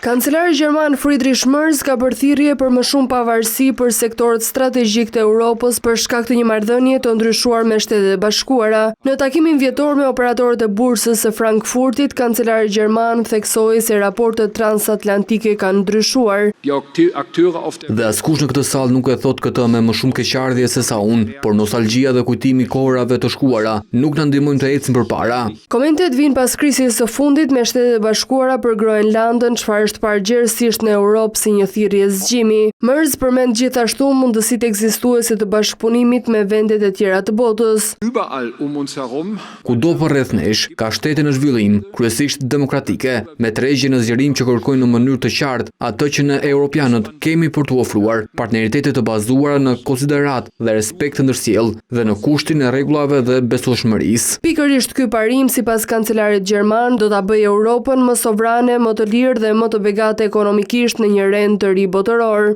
Kancelari gjerman Friedrich Merz ka bërë thirrje për më shumë pavarësi për sektorët strategjik të Europës për shkak të një marrëdhënie të ndryshuar me Shtetet e Bashkuara. Në takimin vjetor me operatorët e bursës së Frankfurtit, kancelari gjerman theksoi se raportet transatlantike kanë ndryshuar. Dhe askush në këtë sallë nuk e thot këtë me më shumë keqardhje se sa unë, por nostalgjia dhe kujtimi kohërave të shkuara nuk na ndihmojnë të ecim përpara. Komentet vijnë pas krisjes së fundit me Shtetet e Bashkuara për Groenlandën, çfarë është parë në Europë si një thirrje zgjimi. Merz përmend gjithashtu mundësitë ekzistuese të bashkëpunimit me vendet e tjera të botës. Kudo përreth nesh ka shtete në zhvillim, kryesisht demokratike, me tregje në zgjerim që kërkojnë në mënyrë të qartë atë që ne europianët kemi për t'u ofruar, partneritete të bazuara në konsiderat dhe respekt të ndërsjellë dhe në kushtin e rregullave dhe besueshmërisë. Pikërisht ky parim, sipas kancelarit gjerman, do ta bëjë Europën më sovrane, më të lirë dhe më të begate ekonomikisht në një rend të ri botëror.